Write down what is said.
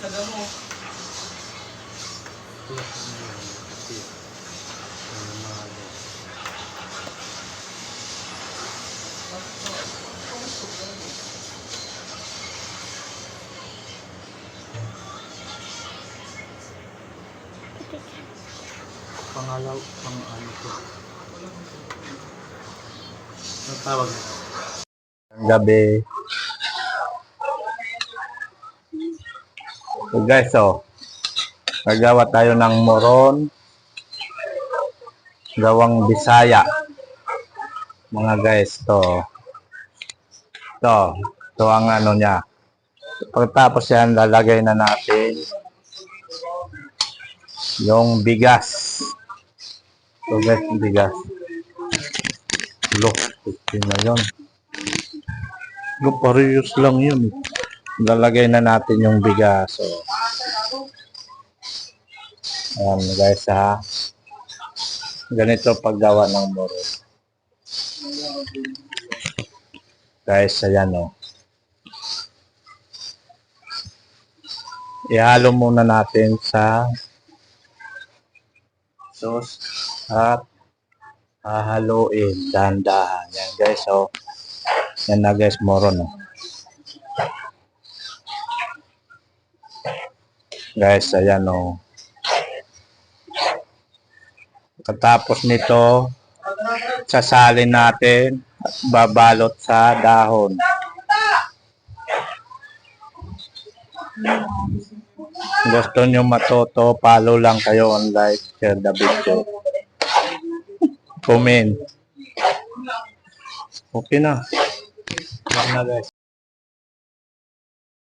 sa damo. Pangalaw, pang ano ko. Ang tawag nito. Gabi. So guys, nagawa tayo ng moron. Gawang Bisaya. Mga guys, to ang ano niya. Pagkatapos yan, lalagay na natin yung bigas. So guys, bigas. Look, yun na yun. Look, parehas lang yun. Lalagay na natin yung bigas. So, ayan guys ha. Ganito paggawa ng moro. Guys, ayan ihalo muna natin sa sauce at hahaluin dahan-dahan. Yan guys, yan na guys, moron guys, ayan Katapos nito, sasalin natin at babalot sa dahon. Gusto nyo matuto, follow lang kayo on like, share the video. Comment. Okay na. Yan na guys.